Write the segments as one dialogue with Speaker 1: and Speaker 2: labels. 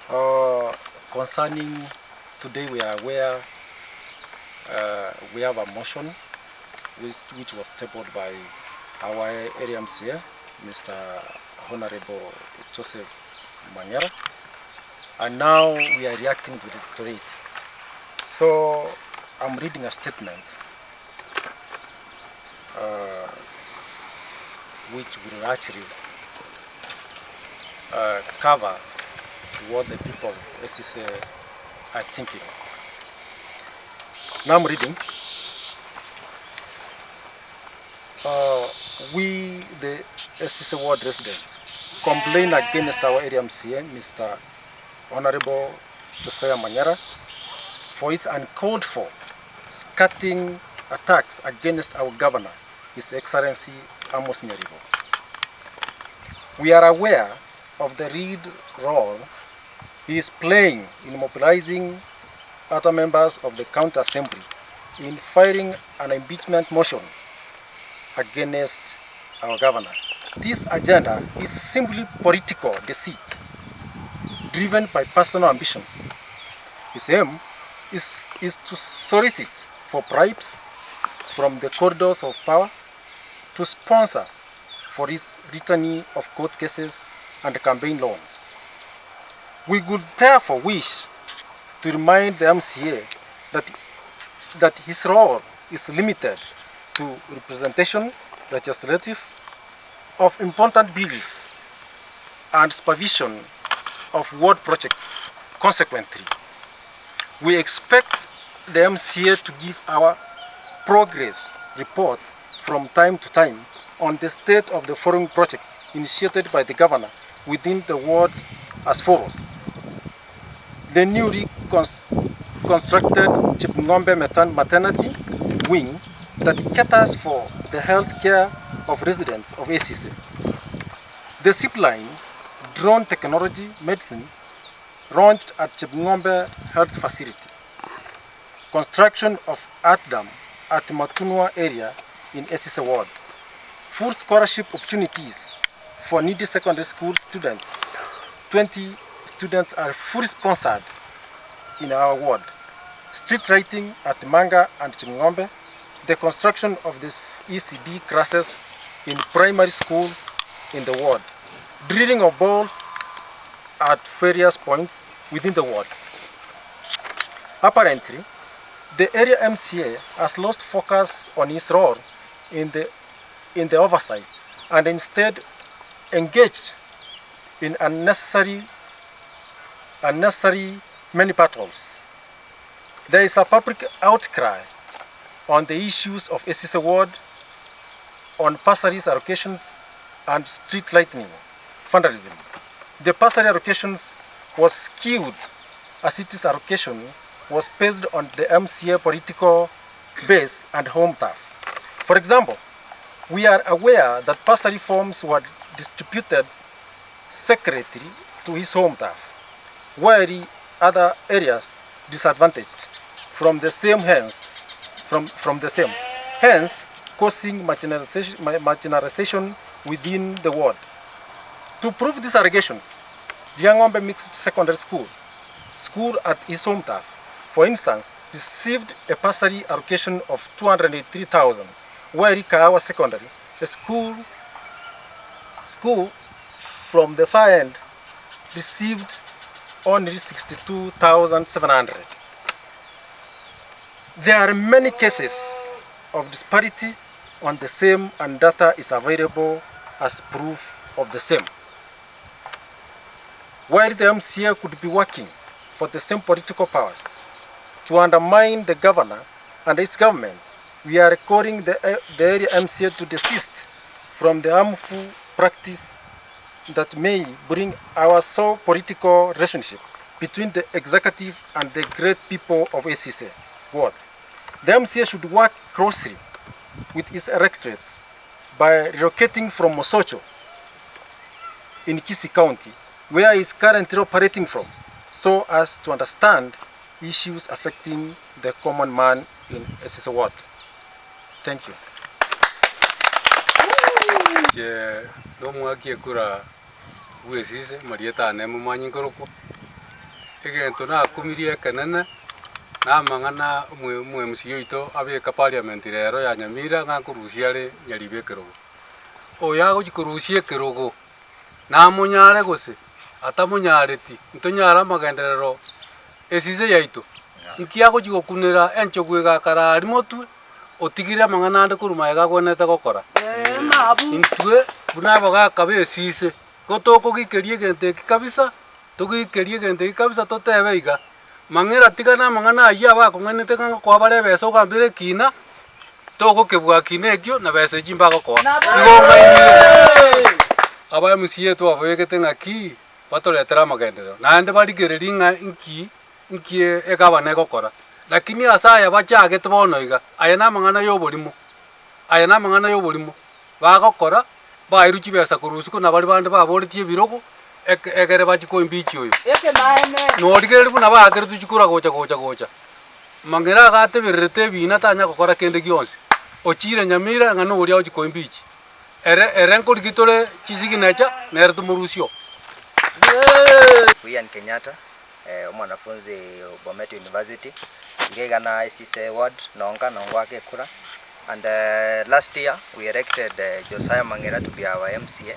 Speaker 1: Concerning today, we are aware we have a motion which was tabled by our area MCA, Mr. Honorable Joseph Mang'Era, and now we are reacting to it. So I'm reading a statement which will actually cover what the people of Esise are thinking. Now I'm reading. We, the Esise ward residents, complain against our area MCA, Mr. Honorable Joseph Mang'Era, for its uncalled for scathing attacks against our governor, His Excellency Amos Nyaribo. We are aware of the lead role he is playing in mobilizing other members of the County Assembly in filing an impeachment motion against our governor. This agenda is simply political deceit, driven by personal ambitions. His aim is to solicit for bribes from the corridors of power, to sponsor for his returning of court cases and campaign loans. We would therefore wish to remind the MCA that his role is limited to representation, legislative, of important bills and supervision of ward projects. Consequently, we expect the MCA to give our progress report from time to time on the state of the following projects initiated by the governor within the ward as follows. The newly constructed Chipng'ombe maternity wing that caters for the health care of residents of Esise. The zipline, drone technology medicine launched at Chipng'ombe Health Facility. Construction of art dam at Matunwa area in Esise ward. Full scholarship opportunities for needy secondary school students. 20 students are fully sponsored in our ward. Street lighting at Mang'Era and Mang'Era. The construction of the ECD classes in primary schools in the ward. Drilling of balls at various points within the ward. Apparently, the area MCA has lost focus on his role in the oversight and instead engaged in unnecessary many battles. There is a public outcry on the issues of Esise ward, on bursaries allocations and street lighting vandalism. The bursary allocations was skewed as its allocation was based on the MCA political base and home turf. For example, we are aware that bursary forms were distributed secretly to his home turf, while other areas disadvantaged from the same hence causing marginalization within the ward. To prove these allegations, Mang'Era Mixed Secondary School at his home turf, for instance, received a bursary allocation of 283,000, while Kahawa Secondary, a school from the far end, received only 62,700. There are many cases of disparity on the same, and data is available as proof of the same. While the MCA could be working for the same political powers to undermine the governor and its government, we are calling the area MCA to desist from the harmful practice that may bring our sole political relationship between the executive and the great people of Esise ward. The MCA should work closely with its electorates by relocating from Mosocho in Kisii County, where he is currently operating from, so as to understand issues affecting the common man in Esise ward. Thank you.
Speaker 2: Esise marieta ne mumanyi koroko egento nakumirie ekenene namang'ana omwe ito abeka parliament rero ya Nyamira ng'akorusia are nyaribe ekerogo oyo agochi korusia ekerogo namonyare gose atamonyareti ntonyara amagenderero Esise yaito nki agochi gokunera enchogu egakara ari motwe otigire amang'ana ande koruma egagwenete gokora intwe buna abo gakabe Esise gotokogikeria egento eki kabisa togikeria egento eki kabisa totebe iga Mang'era tigana amang'ana ayia abakong'anete ng'a kwabare besa ogambire ekina togokebwa kina ekio na besa echi mbagokoa tigong'ainire aba MCA twabegete ng'aki batoretera amagenderero naende barigereria ng'a nki egabana egokora lakini ase aya bachagete bono iga aya na amang'ana ya oborimo bagokora bairu chibesa korusi kona bari bande baboretie ebirogo egere bachikoimbichi oyo norigereri buna bagakere tuchikora gocha Mang'era agatebererete ebina tanya gokora kende gionsi ochire Nyamira ng'a noria ochikoimbichi ere nkorigitore chisiginacha nere tumorusio.
Speaker 3: Ian Kenyatta, mwanafunzi Bomet University, ngegana Esise ward Nongwake kura. And last year we elected Josiah Mang'Era to be our MCA.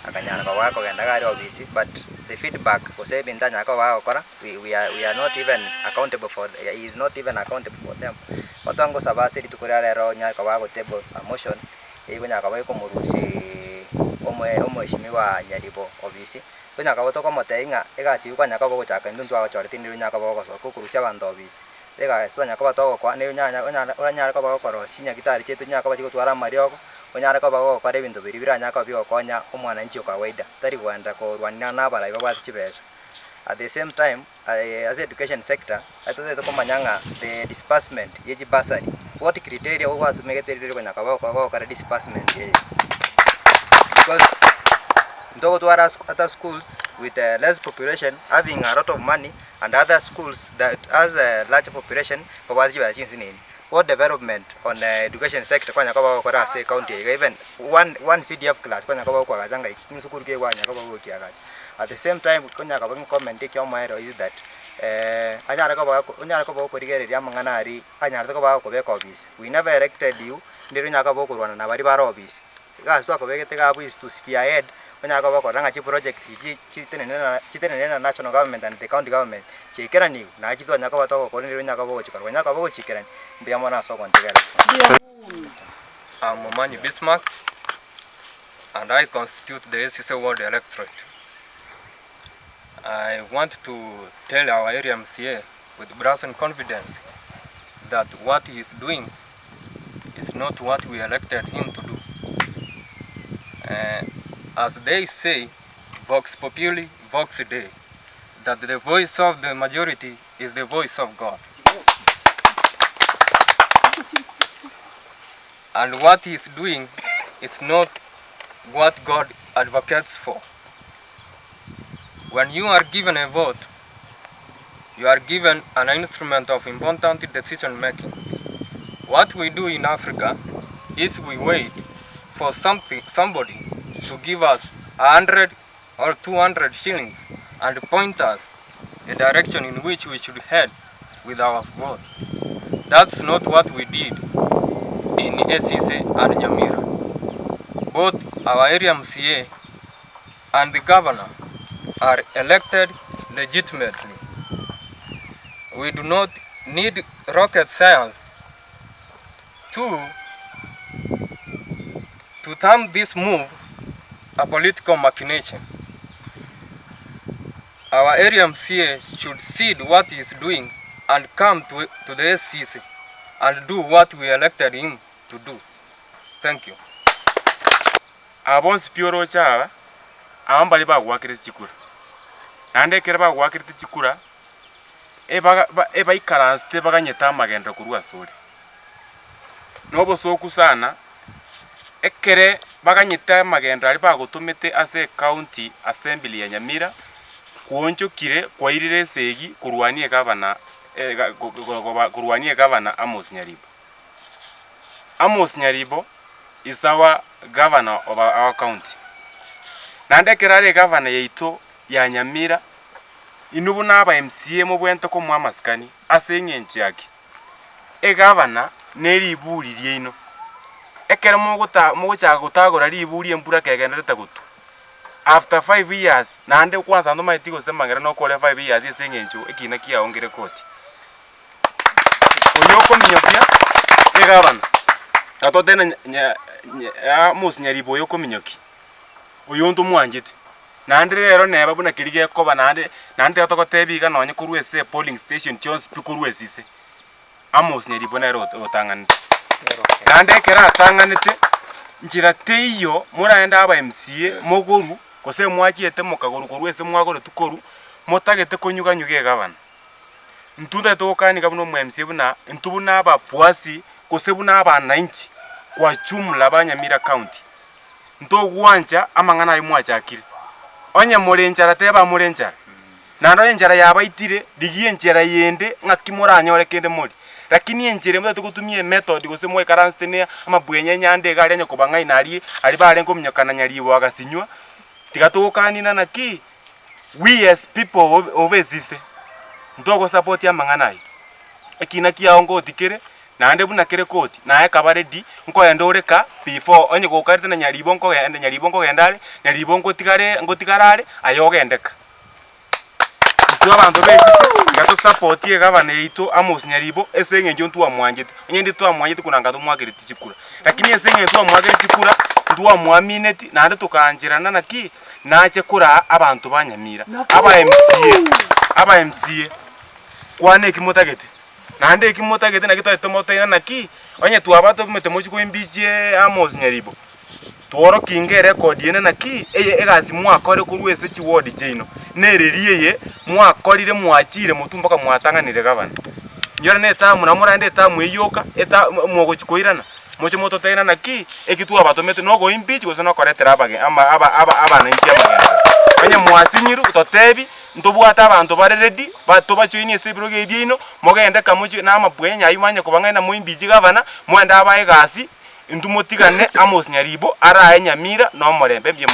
Speaker 3: Akanyana kwa wako gendagari obviously, but the feedback kose bintanya kwa wako kora we are not even accountable for he is not even accountable for them. Watango sabase litukura lero nya kwa wako table motion ikunya kwa wako murusi omweshimiwa Nyaribo obviously. Kunya kwa wako motenga egasi ukanya kwa wako chaka nduntu wako choriti ni nya kwa wako so kurusia bando obviously. Ega sonya kwa wako kwa ne nya kwa wako rosi nya kitari chetu nya kwa wako twara marioko onyara ko bago kare bintu biribira nyaka byo konya omwananchi okawaida tari kwenda ko rwanina nabara iba bati chibesa. At the same time as education sector atoze to komanyanga the disbursement yeji bursary what criteria what to make it kwenya ko kare disbursement ye because ndogo to other schools with less population having a lot of money and other schools that has a large population for what you are seeing. What development on the education sector kwanya kwa kwa say county even one CDF class kwanya kwa kwa gazanga insukuru ke kwanya kwa kwa kiagacha. At the same time kwanya kwa comment ke omaero is that anyara kwa kwa rigereria amang'ana ari anyara kwa kwa beka office we never elected you ndiru nyaka kwa kurwana na bari baro office gas to kwa begete ga is to spearhead kwanya kwa kwa ranga chi project chitenena national government and the county government chikera ni na chito nyaka kwa to kwa ndiru nyaka kwa chikara kwanya kwa chikera
Speaker 4: I'm Momanyi Bismarck and I constitute the Esise ward electorate. I want to tell our area MCA with brazen confidence that what he is doing is not what we elected him to do. As they say, Vox Populi, Vox Dei, that the voice of the majority is the voice of God. And what he is doing is not what God advocates for. When you are given a vote, you are given an instrument of important decision making. What we do in Africa is we wait for somebody to give us 100 or 200 shillings and point us a direction in which we should head with our vote. That's not what we did in Esise and Nyamira. Both our area MCA and the governor are elected legitimately. We do not need rocket science to term this move a political machination. Our area MCA should cede what he is doing and come to the Esise and do what we elected him to do. Thank you.
Speaker 5: Abonsi pioro chaba ambali ba gwakire chikura nande kere ba gwakire chikura eba ikaranste baganyeta magenda kurwa sori nobo soku sana ekere baganyeta magenda ali bagotumete ase county assembly ya Nyamira kuonchokire kwairire segi kurwanie gavana kurwanie gavana Amos Nyaribo is our governor of our county. Nande kerare governor yeito ya Nyamira inubu naba MCA mubwente ko mwamaskani aseng'enche yake egavana neriburirie ino ekere muguchaka gutagora riburie mbura kegenderete gutu after 5 years nande kwanza ndo maiti gose Mang'Era no kore 5 years eseng'encho ekina kia ongere koti oyoko minyopia egavana atotena mus nyaribo yoko minyoki oyonto mwanjite nande rero neba buna kirige koba nande atogotebiga nonye kurwe se polling station Jones pikuru Esise amos nyaribo nero otanganite nande kera atanganite njira teiyo muraenda aba MCA mogoru kose mwachiete mukaguru kurwe se mwagore tukoru motagete konyuganyuge gavana ntunda tokani gabuno mu MCA buna ntubu naba fuasi kose buna aba 90 kwa jumla banyamira county ntogwanja amang'ana imwachakire onye murenjara teba murenjara nando enjara yabaitire digie enjara yende ng'akimuranyore kende muri lakini enjere mutatu gutumie method gose mwe karanstenia ama bwenye nyande gari enye kubanga inari ari bare ngomnyokana nyaribo agasinywa tigatukanina naki we as people of Esise ndogo support ya mang'ana ekina kia ngo tikere nande buna kere koti nae kabaredi nko yandoreka before onye gokarite na nyaribo nko gendare nyaribo ngotigarare ayogendeka tu abantu b'Esise gato support ye gavana yitu amos nyaribo eseng'enjo ntu amwanjete onye ndi tu amwanjete kunanga tu mwagiriti chikura lakini eseng'enjo tu amwagiriti chikura ntu amwamineti nande tukanjirana naki nache kura abantu banyamira aba MCA kwane kimotagete nande kimotagete nakitoete motaina naki onye tu abato bimete mochiko imbije amos nyaribo tuoro kinge record yene naki egasi mwakore kurwe ese chiwodi chino nereriye mwakorire mwachire mutumba ka mwatanganire gavana nyora netamu na murande tamu eyoka eta mwogochikoirana mocho moto taina naki ekitu abatomete nogo impeach gose no koretera abage aba na nchi Mang'Era onye mwasinyiru totebi ntobwata abantu bare ready batobachoini esebroge ebyino mogende kamuchi na amabwenya ayimanye kubangana mu impeach gavana mwenda abaye gasi ntumotigane amos nyaribo ara enyamira no morembe